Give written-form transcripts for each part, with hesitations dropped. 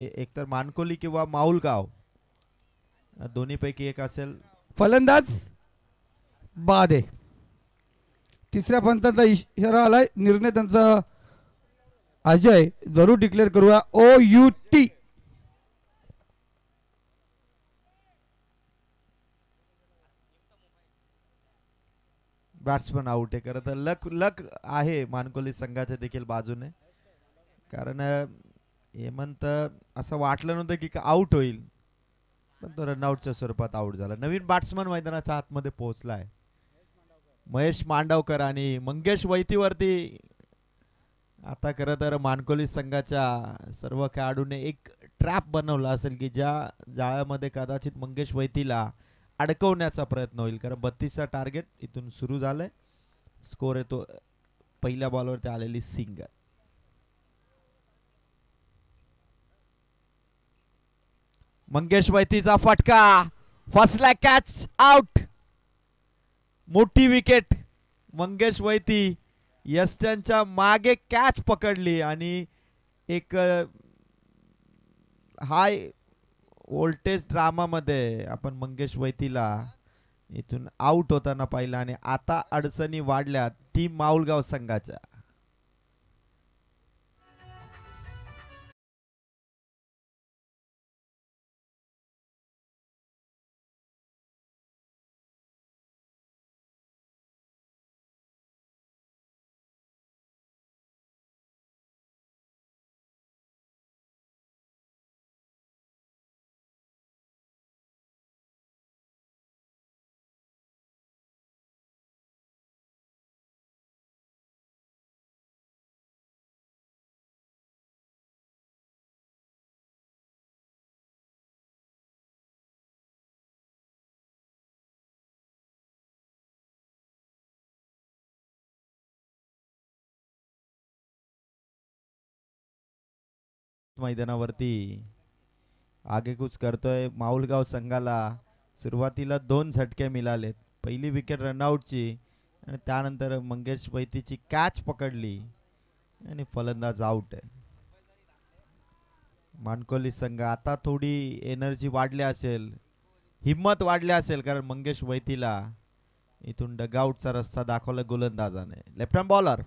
एकतर मानकोली किंवा माऊलगाव दोन्हीपैकी एक असेल. फलंदाज बाद आहे. तिसऱ्या पंचांचा इशारा आलाय. निर्णय त्यांचा अजय जरूर डिक्लेअर करूया. OUT. बॅट्समन आउट आहे. खरं तर लक आहे मानकोली संघाच्या देखील बाजूने, कारण हेमंत असं वाटलं नव्हतं की आउट होईल, पण तो रनआउटच्या स्वरूपात आउट झाला. नवीन बॅट्समन मैदानाच्या आतमध्ये पोहोचलाय महेश मांडवकर आणि मंगेश वैतीवरती. आता खरं तर मानकोली संघाच्या सर्व खेळाडूंनी एक ट्रॅप बनवला असेल की ज्या जाळ्यामध्ये कदाचित मंगेश वैतीला अडकवण्याचा प्रयत्न होईल. कारण 32चा टार्गेट इथून सुरू झालंय. स्कोर येतो पहिल्या बॉलवरती आलेली सिंगल. मंगेश वैतीचा फटका, फसला कॅच आउट. मोठी विकेट. मंगेश वैती यस्टनच्या मागे कॅच पकडली आणि एक हाय व्होल्टेज ड्रामामध्ये आपण मंगेश वैतीला इथून आउट होताना पाहिलं आणि आता अडचणी वाढल्या टीम माऊलगाव संघाच्या. मैदानावरती आगेकूच करतोय माऊलगाव संघाला. सुरुवातीला 2 झटके मिळालेत. पहिली विकेट रनआउटची आणि त्यानंतर मंगेश वैतीची कॅच पकडली आणि फलंदाज आउट आहे. मानकोली संघ आता थोडी एनर्जी वाढली असेल, हिम्मत वाढली असेल, कारण मंगेश वैतीला इथून डगआउटचा रस्ता दाखवला गोलंदाजाने. लेफ्ट हँड बॉलर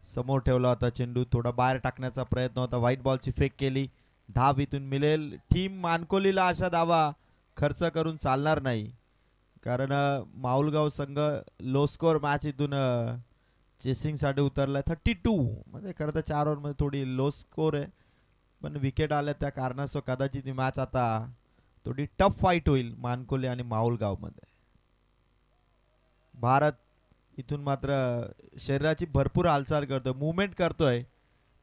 समोर ठेवला होता चेंडू, थोडा बाहेर टाकण्याचा प्रयत्न होता. व्हाईट बॉलची फेक केली. धाव इथून मिळेल. टीम मानकोलीला अशा धावा खर्च करून चालणार नाही, कारण माऊलगाव संघ लो स्कोर मॅच इथून चेसिंगसाठी उतरलाय. 32 म्हणजे खरं तर 4 ओव्हरमध्ये थोडी लो स्कोर आहे, पण विकेट आल्या त्या कारणास्तव कदाचित ही मॅच आता थोडी टफ फाईट होईल मानकोली आणि माऊलगाव मध्ये. भारत इथून मात्र शरीराची भरपूर हालचाल करतोय, मुवमेंट करतोय,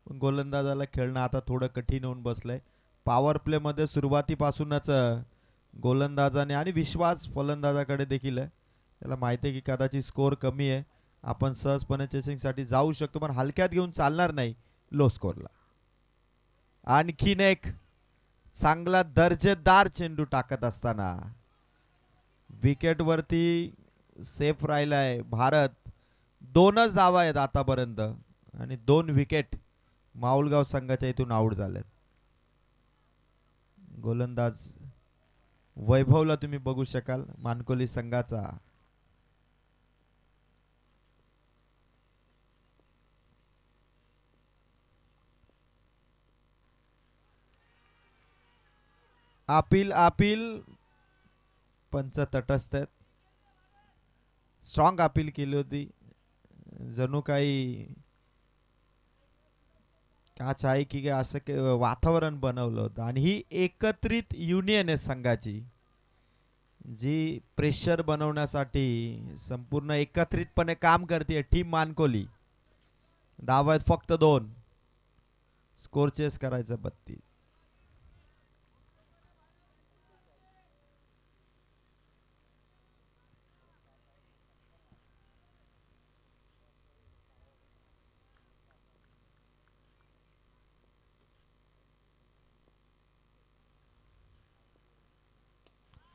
पण गोलंदाजाला खेळणं आता थोडं कठीण होऊन बसलंय. पॉवर प्ले मध्ये सुरुवातीपासूनच गोलंदाजाने आणि विश्वास फलंदाजाकडे देखील आहे. त्याला माहिती आहे की कदाचित स्कोर कमी आहे, आपण सहजपणे चेसिंगसाठी जाऊ शकतो, पण हलक्यात घेऊन चालणार नाही लो स्कोरला. आणखीन एक चांगला दर्जेदार चेंडू टाकत असताना विकेटवरती सेफ राहिलाय भारत. 2च धावा आहेत आतापर्यंत आणि 2 विकेट माऊलगाव संघाच्या इथून आउट झालेत. गोलंदाज वैभवला तुम्ही बघू शकाल मानकोली संघाचा. अपील पंच तटस्थ आहेत. स्ट्रॉंग अपील केली होती, जणू काही काच आहे की असं वातावरण बनवलं होतं. आणि ही एकत्रित युनियन आहे संघाची, जी प्रेशर बनवण्यासाठी संपूर्ण एकत्रितपणे काम करते टीम मानकोली. धावा आहेत फक्त 2, स्कोर चेस करायचं 32.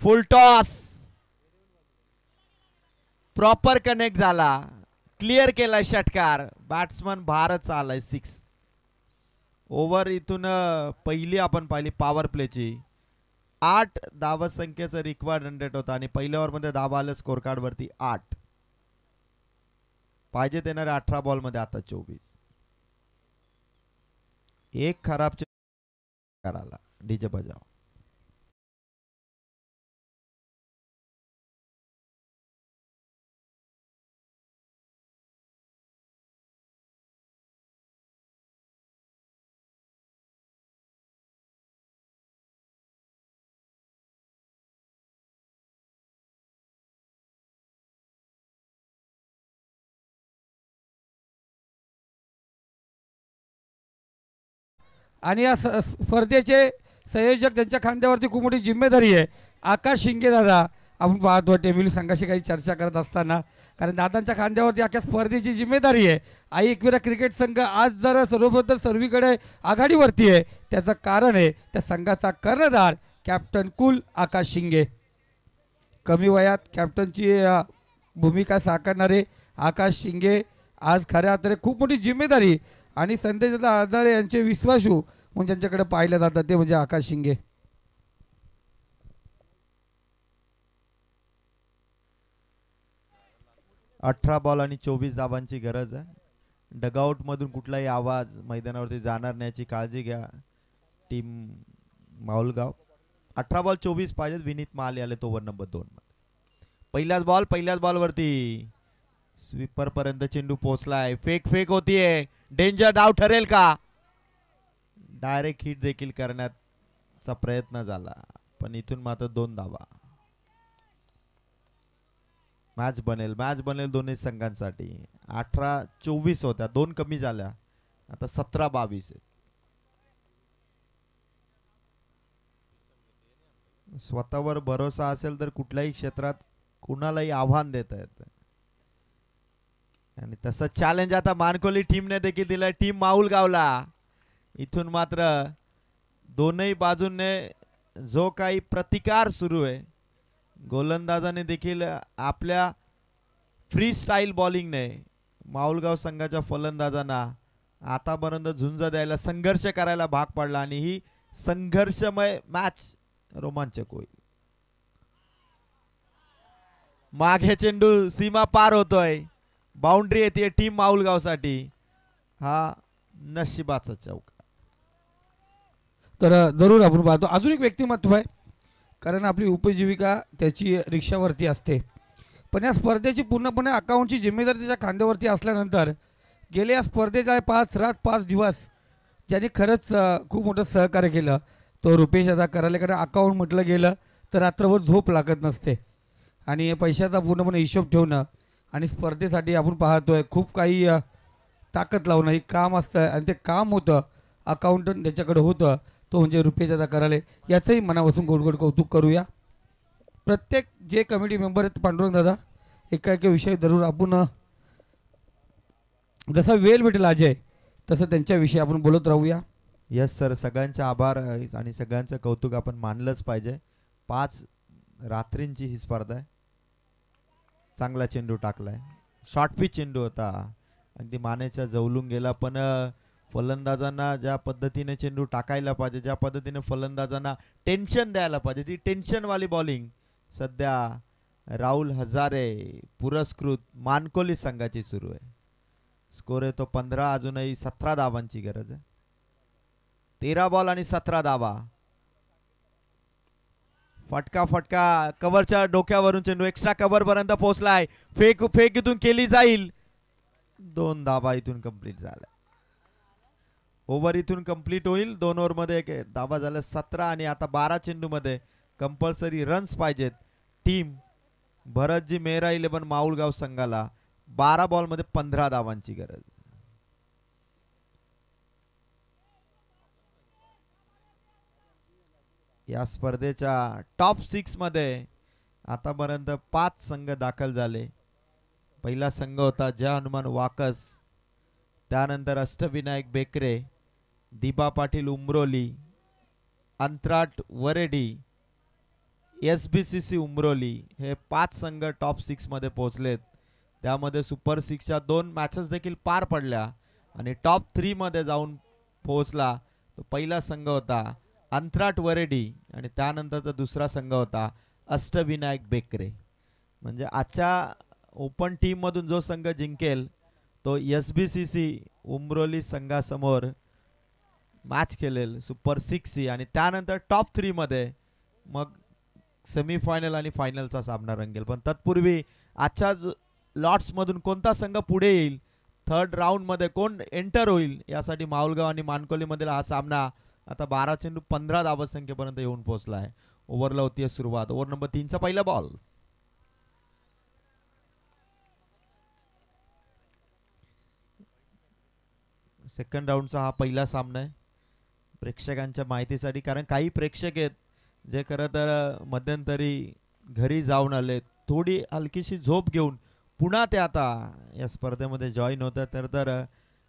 फुल टॉस प्रॉपर कनेक्ट झाला, क्लिअर केला षटकार. बॅट्समन भारत आलाय 6. ओव्हर इथून पहिली आपण पाहिली पॉवर प्लेची 8 धावसंख्येचं रिक्वायर्ड रन रेट होता आणि पहिल्या ओव्हरमध्ये धावा आलं स्कोर कार्ड वरती 8. पाहिजे येणारे 18 बॉल मध्ये आता 24. एक खराब करायला डीजे बजाव. आणि या स्पर्धेचे संयोजक त्यांच्या खांद्यावरती खूप मोठी जिम्मेदारी आहे. आकाश शिंगे दादा आपण पाहतो टेमिली संघाशी काही चर्चा करत असताना, कारण दादांच्या खांद्यावरती अख्या स्पर्धेची जिम्मेदारी आहे. आई एकविरा क्रिकेट संघ आज जर सर्वप्रथम सर्वीकडे आघाडीवरती आहे त्याचं कारण आहे त्या संघाचा कर्णधार कॅप्टन कुल आकाश शिंगे. कमी वयात कॅप्टनची भूमिका साकारणारे आकाश शिंगे आज खऱ्या अर्थाने खूप मोठी जिम्मेदारी आणि संदेश आधारे यांचे विश्वासू म्हणून ज्यांच्याकडे पाहिलं जातं ते म्हणजे आकाश शिंगे. अठरा बॉल आणि 24 धावांची गरज आहे. डगआउट मधून कुठलाही आवाज मैदानावरती जाणार नाही याची काळजी घ्या टीम माऊलगाव. 18 बॉल 24 पाहिजेत. विनीत महाले आले तो ओव्हर नंबर 2 मध्ये. पहिल्याच बॉल वरती स्वीपर पर्यंत चेंडू पोहोचलाय. फेक होतीये. डेंजर डाव ठरेल का? डायरेक्ट हिट देखील करण्याचा प्रयत्न झाला पण इथून मात्र 2 धावा. मॅच बनेल दोन्ही संघांसाठी. 18-24 होत्या, 2 कमी झाल्या, आता 17-22 आहे. स्वतःवर भरोसा असेल तर कुठल्याही क्षेत्रात कुणालाही आव्हान देता येतं आणि तसं चॅलेंज आता मानकोली टीमने देखील दिलंय टीम माऊलगावला. इथून मात्र दोनही बाजूने जो काही प्रतिकार सुरू आहे, गोलंदाजाने देखील आपल्या फ्री स्टाईल बॉलिंगने माऊलगाव संघाच्या फलंदाजांना आतापर्यंत झुंज द्यायला संघर्ष करायला भाग पडला आणि ही संघर्षमय मॅच रोमांचक होईल. मागे चेंडू सीमा पार होतोय. बाउंड्री येते टीम माऊलगावसाठी. हा नशिबाचा चौका. तर जरूर आपण पाहतो अजून एक व्यक्तिमत्व आहे, कारण आपली उपजीविका त्याची रिक्षावरती असते, पण या स्पर्धेची पूर्णपणे अकाउंटची जिम्मेदारी त्याच्या खांद्यावरती असल्यानंतर गेल्या या स्पर्धेच्या 5 रात 5 दिवस ज्यांनी खरंच खूप मोठं सहकार्य केलं तो रुपेश दादा कराले. कारण अकाउंट म्हटलं गेलं तर रात्रभर झोप लागत नसते आणि पैशाचा पूर्णपणे हिशोब ठेवणं आणि स्पर्धेसाठी आपण पाहतोय खूप काही ताकद लावणं हे काम असतं आणि ते काम होतं अकाउंटंट ज्याच्याकडे होतं तो म्हणजे रुपेश दादा कराले. याचंही मनापासून गोड कौतुक करूया. प्रत्येक जे कमिटी मेंबर आहेत पांडुरंग दादा एका विषय जरूर आपण जसा वेळ भेटेल अजय तसं त्यांच्याविषयी आपण बोलत राहूया. यस सर, सगळ्यांचे आभार आणि सगळ्यांचं कौतुक आपण मानलंच पाहिजे. 5 रात्रींची ही स्पर्धा आहे. चांगला चेंडू टाकलाय. शॉर्ट पिच चेंडू होता, अगदी मानेच्या जवळून गेला, पण फलंदाजांना ज्या पद्धतीने चेंडू टाकायला पाहिजे, ज्या पद्धतीने फलंदाजांना टेन्शन द्यायला पाहिजे, ती टेन्शनवाली बॉलिंग सध्या राहुल हजारे पुरस्कृत मानकोली संघाची सुरू आहे. स्कोर आहे तो 15. अजूनही 17 धावांची गरज आहे. 13 बॉल आणि 17 धावा. फटका कव्हरच्या डोक्यावरून चेंडू एक्स्ट्रा कव्हर पर्यंत पोहोचलाय. फेक इथून केली जाईल. 2 धावा इथून कंप्लीट झाल्या. ओव्हर इथून कंप्लीट होईल. 2 ओव्हर मध्ये 1 धावा झाल्या. 17 आणि आता 12 चेंडू मध्ये कंपल्सरी रन्स पाहिजेत. टीम भरतजी मेहरा 11 माऊलगाव संघाला 12 बॉल मध्ये 15 धावांची गरज. या स्पर्धेच्या टॉप 6 मध्ये आतापर्यंत 5 संघ दाखल झाले. पहिला संघ होता जय हनुमान वाकस, त्यानंतर अष्टविनायक बेकरे, दीपा पाटील उमरोली, अंतराट वरेडी, SBCC उमरोली, हे 5 संघ टॉप 6 मध्ये पोहोचलेत. त्यामध्ये सुपर 6च्या 2 मॅचेस देखील पार पडल्या आणि टॉप 3 मध्ये जाऊन पोहोचला तो पहिला संघ होता अंथराट वरेडी आणि त्यानंतरचा दुसरा संघ होता अष्टविनायक बेकरे. म्हणजे आजच्या ओपन टीम मधून जो संघ जिंकेल तो SBCC उमरोली संघासमोर मॅच खेळेल सुपर 6 आणि त्यानंतर टॉप 3 मध्ये मग सेमीफायनल आणि फायनलचा सामना रंगेल. पण तत्पूर्वी आजच्या लॉट्स मधून कोणता संघ पुढे येईल, थर्ड राऊंड मध्ये कोण एंटर होईल, यासाठी माऊलगाव आणि मानकोली मधील हा सामना आता 12 चेंडू 15 धावसंख्येपर्यंत येऊन पोहोचला आहे. ओव्हरला होतीये सुरुवात. ओव्हर नंबर 3 चा पहिला बॉल. सेकंड राऊंडचा हा पहिला सामना आहे प्रेक्षकांच्या माहितीसाठी, कारण काही प्रेक्षक आहेत जे खरं तर मध्यंतरी घरी जाऊन आले, थोडी हलकीशी झोप घेऊन पुन्हा ते आता या स्पर्धेमध्ये जॉईन होतात. तर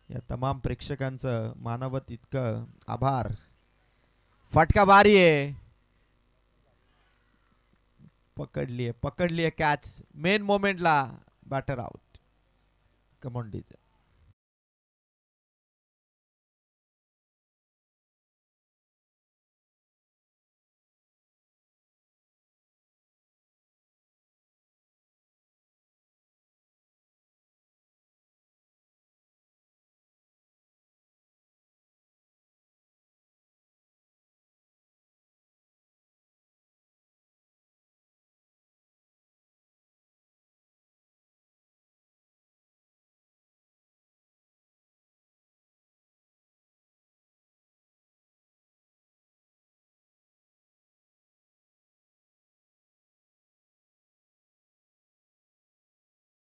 या तमाम प्रेक्षकांचं मानवत इतकं आभार. फटका भारी आहे, पकडलीये कॅच मेन मोमेंटला. Batter out. Come on DJ.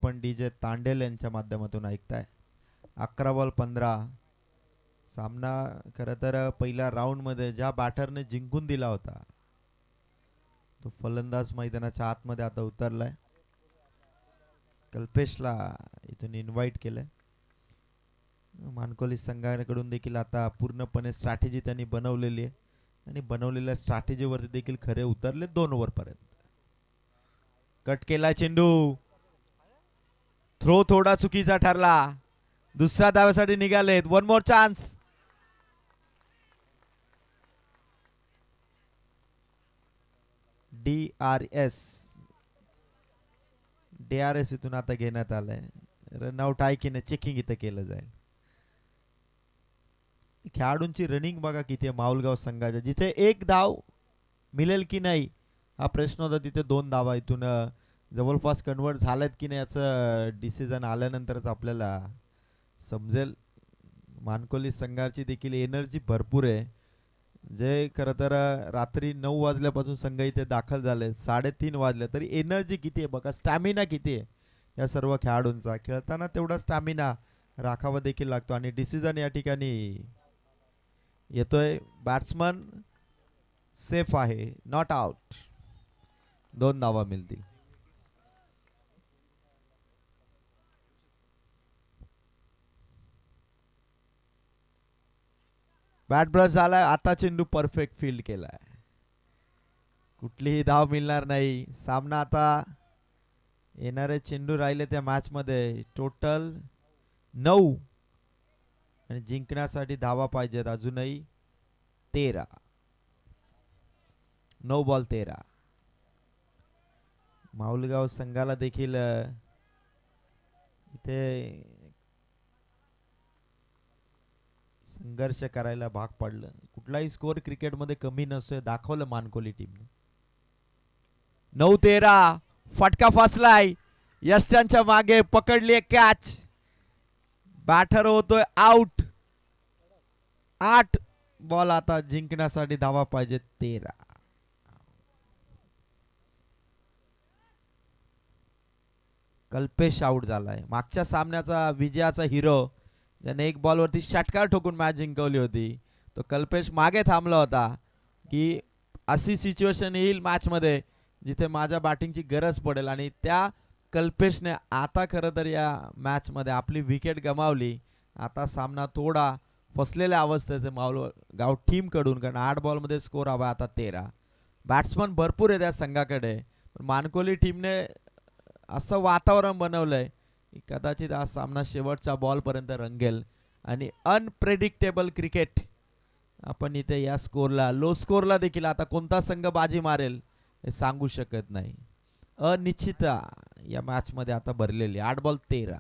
पण डीजे तांडेल यांच्या माध्यमातून ऐकताय. 11 बॉल 15. सामना खरं तर पहिल्या राऊंड मध्ये ज्या बॅटरने जिंकून दिला होता तो फलंदाज मैदानाच्या आतमध्ये आता उतरलाय. कल्पेशला इथून इन्व्हाइट केलंय. मानकोली संघाकडून देखील आता पूर्णपणे स्ट्रॅटेजी त्यांनी बनवलेली आहे आणि बनवलेल्या स्ट्रॅटेजीवरती देखील खरे उतरले 2 ओव्हर पर्यंत. कट केला चेंडू, थ्रो थोडा चुकीचा ठरला. दुसऱ्या धावेसाठी निघालेत. One more chance. DRS इथून आता घेण्यात आलंय. रनआउट आहे की नाही चेकिंग इथं केलं जाईल. खेळाडूंची रनिंग बघा किती आहे माऊलगाव संघाच्या. जिथे 1 धाव मिळेल की नाही हा प्रश्न होता, तिथे 2 धावा इथून जवळपास कन्वर्ट झाल्यात की नाही याचं डिसिजन आल्यानंतरच आपल्याला समजेल. मानकोली संघाची देखील एनर्जी भरपूर आहे, जे खरं तर रात्री 9 वाजल्यापासून संघ इथे दाखल झाले, 3:30 वाजले तरी एनर्जी किती आहे बघा, स्टॅमिना किती आहे या सर्व खेळाडूंचा. खेळताना तेवढा स्टॅमिना राखावा देखील लागतो. आणि डिसिजन या ठिकाणी येतोय. बॅट्समन सेफ आहे, नॉट आउट. 2 धावा मिळतील. बॅट ब्रश झालाय. आता चेंडू परफेक्ट फील्ड केलाय, कुठलीही धाव मिळणार नाही. सामना आता येणारे चेंडू राहिले त्या मॅच मध्ये टोटल 9 आणि जिंकण्यासाठी धावा पाहिजेत अजूनही 13. 9 बॉल 13. माऊलगाव संघाला देखील इथे संघर्ष करायला भाग पडलं. कुठलाही स्कोर क्रिकेटमध्ये कमी नसतोय दाखवलं मानकोली टीमने. 9-13. फटका फसलाय. यष्टांच्या मागे पकडली कॅच. बॅटर होतोय आउट. 8 बॉल आता जिंकण्यासाठी धावा पाहिजे 13. कल्पेश आउट झालाय. मागच्या सामन्याचा विजयाचा हिरो ज्याने 1 बॉलवरती षटकार ठोकून मॅच जिंकवली होती, तो कल्पेश मागे थांबला होता की अशी सिच्युएशन येईल मॅच मध्ये जिथे माझ्या बॅटिंगची गरज पडेल. आणि त्या कल्पेशने आता खरं तर या मॅच मध्ये आपली विकेट गमावली. आता सामना थोडा फसलेल्या अवस्थेचे माऊलगाव टीम कडून, कारण 8 बॉल मध्ये स्कोर हवा आता 13. बॅट्समन भरपूर आहे त्या संघाकडे, पण मानकोली टीमने असं वातावरण बनवलंय की कदाचित हा सामना शेवटच्या बॉल पर्यंत रंगेल. आणि अनप्रेडिक्टेबल क्रिकेट आपण इथे या स्कोरला, लो स्कोरला देखील आता कोणता संघ बाजी मारेल हे सांगू शकत नाही. अनिश्चितता या मॅच मध्ये आता भरलेली. 8 बॉल 13.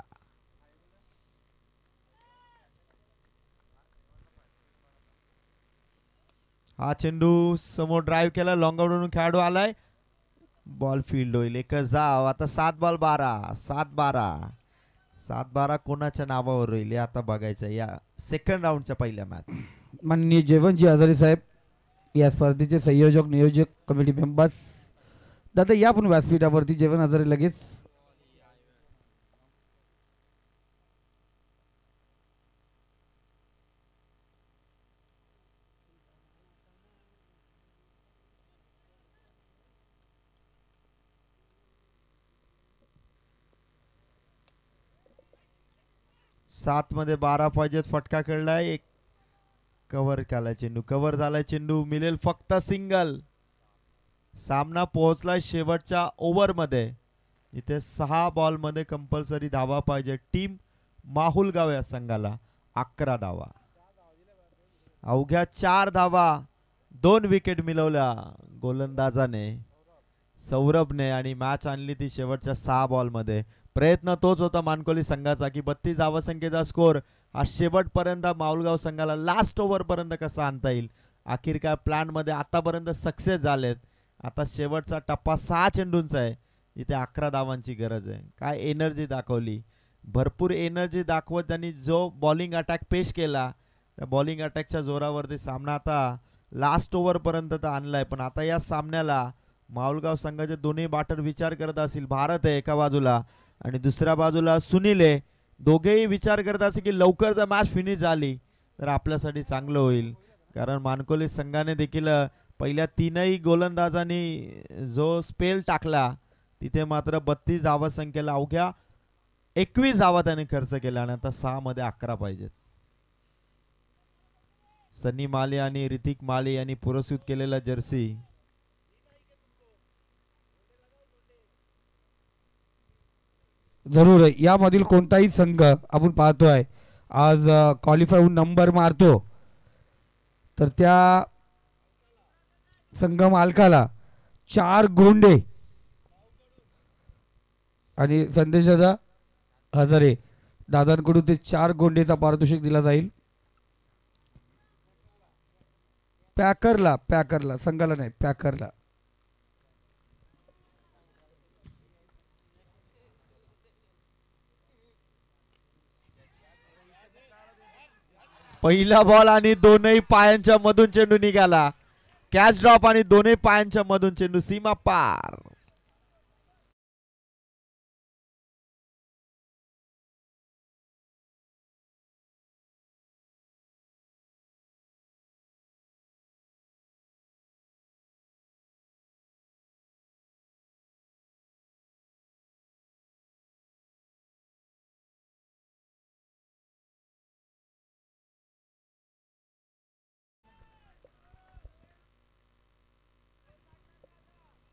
हा चेंडू समोर ड्राईव्ह केला, लॉंग आउटवरून खेळाडू आलाय, बॉल फील्ड होईल. एकच धाव. आता 7 बॉल 12. 7-12 कोणाच्या नावावर होईल हे आता बघायचं या सेकंड राऊंडच्या पहिल्या मॅच. माननीय जेवणजी हजारे साहेब, या स्पर्धेचे संयोजक नियोजक कमिटी मेंबर्स, दादा या पण व्यासपीठावरती. जेवण हजारे लगेच. सात मध्ये 12 पाहिजेत. फटका खेळलाय, एक कव्हर केलाय चेंडू, कव्हर झालाय चेंडू, मिळेल फक्त सिंगल. सामना पोहोचलाय शेवटच्या ओव्हर मध्ये, इथे 6 बॉल मध्ये कंपल्सरी धावा पाहिजे. टीम माहुलगाव या संघाला 11 धावा. अवघ्या 4 धावा, 2 विकेट मिळवल्या गोलंदाजाने सौरभने आणि मॅच आणली ती शेवटच्या 6 बॉल मध्ये. प्रयत्न तोच होता मानकोली संघाचा की 32 धावसंख्येचा स्कोर हा शेवटपर्यंत माहुलगाव संघाला लास्ट ओव्हर पर्यंत कसा आणता येईल. अखेरकार प्लॅन मध्ये आतापर्यंत सक्सेस झालेत. आता शेवटचा टप्पा 6 चेंडूंचा आहे, इथे 11 धावांची गरज आहे. काय एनर्जी दाखवली, भरपूर एनर्जी दाखवत त्यांनी जो बॉलिंग अटॅक पेश केला, त्या बॉलिंग अटॅकच्या जोरावरती सामना आता लास्ट ओव्हर पर्यंत तर आणलाय. पण आता या सामन्याला माहुलगाव संघाचे दोन्ही बॅटर विचार करत असतील. भारत आहे एका बाजूला आणि दुसऱ्या बाजूला सुनील आहे. दोघेही विचार करत असतील की लवकर जर मॅच फिनिश झाली तर आपल्यासाठी चांगलं होईल. कारण मानकोली संघाने देखील पहिल्या 3ही गोलंदाजांनी जो स्पेल टाकला तिथे मात्र 32 धावसंख्येला अवघ्या 21 धावा त्याने खर्च केला आणि आता 6 मध्ये 11 पाहिजेत. सनी माली आणि ऋतिक माली यांनी पुरस्कृत केलेला जर्सी. जरूर यामधील कोणताही संघ आपण पाहतोय आज क्वालिफाय होऊन नंबर मारतो तर त्या संघ मालकाला 4 गोंडे आणि संदेश दादा हजारे दादांकडून ते 4 गोंडेचा पारितोषिक दिला जाईल. पॅकरला संघाला नाही, पॅकरला. पहिला बॉल आणि दोनही पायांच्या मधून चेंडू निघाला. कॅच ड्रॉप आणि दोन्ही पायांच्या मधून चेंडू सीमा पार.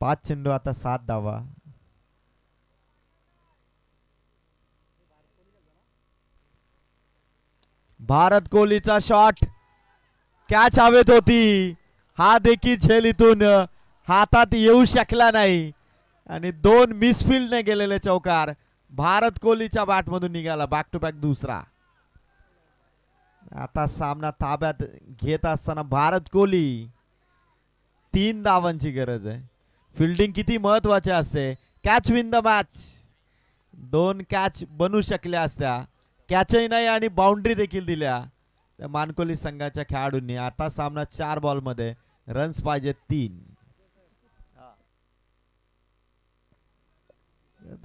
पाच चेंडू आता 7 धावा. भारत कोहलीचा शॉट, कॅच हवेत होती, हा देखील झेल इथून हातात येऊ शकला नाही आणि 2 मिसफिल्डने गेलेले चौकार भारत कोहलीच्या बॅट मधून निघाला. बॅक टू बॅक दुसरा. आता सामना ताब्यात घेत असताना भारत कोहली 3 धावांची गरज आहे. फिल्डिंग किती महत्वाची असते. Catch win the match. 2 catch बनू शकल्या असत्या, कॅचही नाही आणि बाउंड्री देखील दिल्या त्या मानकोली संघाच्या खेळाडूंनी. आता सामना 4 बॉल मध्ये, रन्स पाहिजे 3.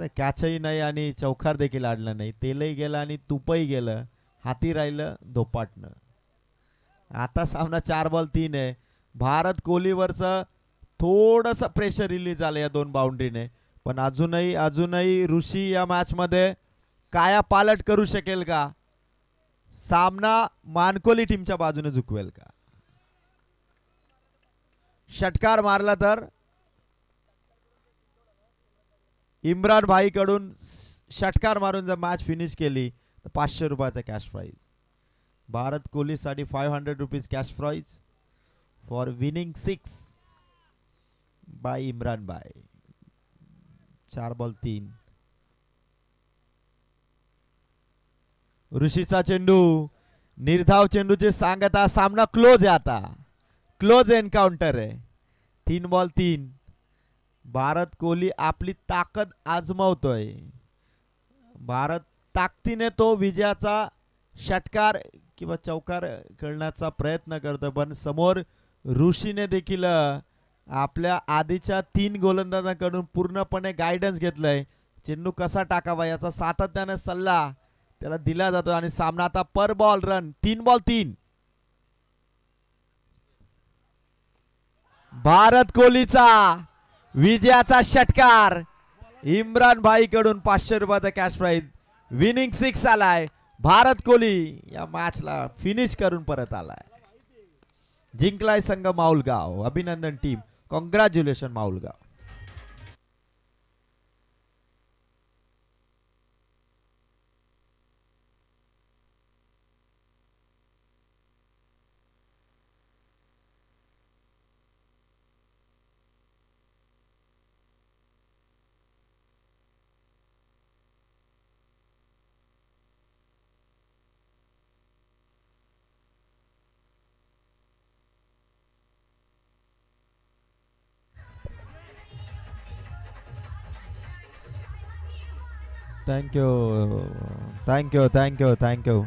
कॅचही नाही आणि चौकार देखील आडला नाही. तेलही गेलं आणि तुपही गेलं, हाती राहिलं धोपाटणं. आता सामना 4 बॉल 3 आहे. भारत कोहलीवरचं थोडंसं प्रेशर रिलीज झालं या 2 बाउंड्रीने, पण अजूनही ऋषी या मॅच मध्ये काया पालट करू शकेल का. सामना मानकोली टीमच्या बाजूने झुकवेल का. षटकार मारला तर इम्रान भाई कडून षटकार मारून जर मॅच फिनिश केली तर 500 रुपयाचा कॅश प्राइज. भारत कोहलीसाठी 500 rupees cash prize for winning 6 by Imran भाई. 4 बॉल 3. ऋषीचा चेंडू, निर्धाव चेंडूचे सांगता. सामना क्लोज आहे आता, क्लोज एन्काउंटर आहे. 3 बॉल 3. भारत कोहली आपली ताकद आजमावतोय. भारत ताकदीने तो विजयाचा षटकार किंवा चौकार करण्याचा प्रयत्न करतो, पण समोर ऋषीने देखील आपल्या आधीच्या 3 गोलंदाजांकडून पूर्णपणे गायडन्स घेतलंय. चेंडू कसा टाकावा याचा सातत्याने सल्ला त्याला दिला जातो आणि सामना आता पर बॉल रन. 3 बॉल 3. भारत कोहलीचा विजयाचा षटकार. इम्रान भाई कडून 500 रुपयाचा कॅश प्राइज. विनिंग 6 आलाय. भारत कोहली या मॅचला फिनिश करून परत आलाय. जिंकलाय संघ माऊलगाव. अभिनंदन team. Congratulation Maulgaon. Thank you thank you thank you thank you.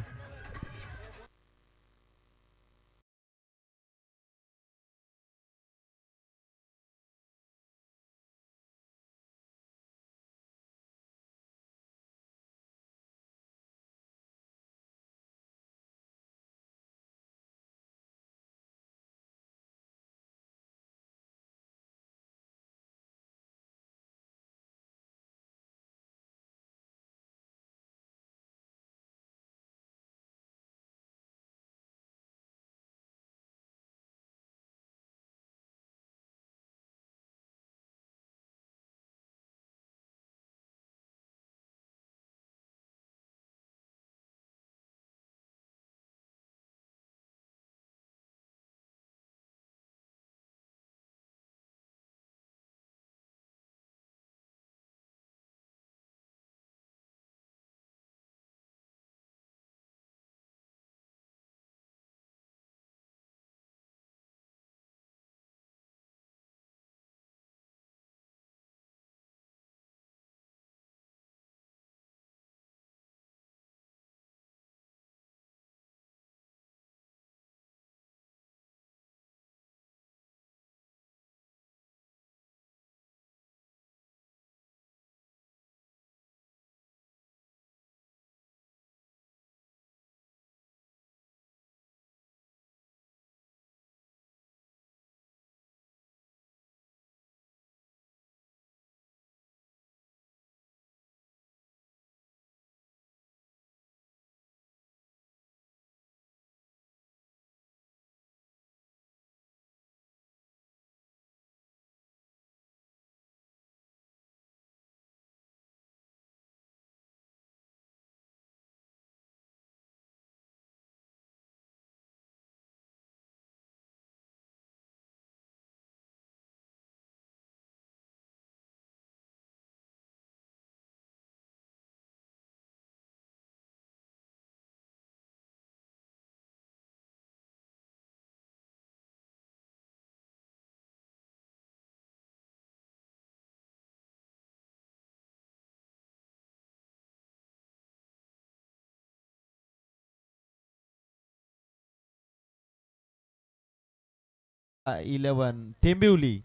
Eleven Tembivali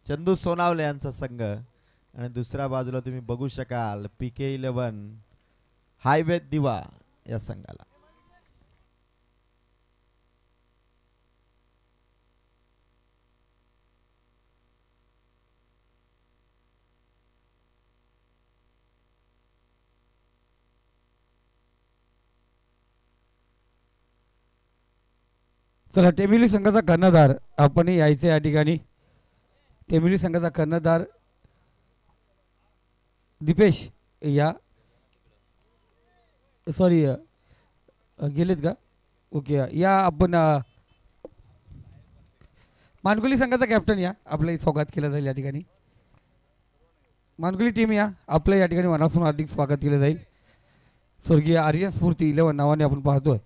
Chandu Sonawale यांचा संघ आणि दुसऱ्या बाजूला तुम्ही बघू शकाल PK11 हायवे दिवा या संघाला. चला टेमिली संघाचा कर्णधार आपण यायचे या ठिकाणी. टेमिली संघाचा कर्णधार दीपेश या सॉरी गेलेत का ओके या आपण मानकुली संघाचा कॅप्टन या आपलं स्वागत केलं जाईल या ठिकाणी. मानकुली टीम या आपलं या ठिकाणी मनापासून हार्दिक स्वागत केलं जाईल. स्वर्गीय आर्यन स्फूर्ती 11 नावाने आपण पाहतोय.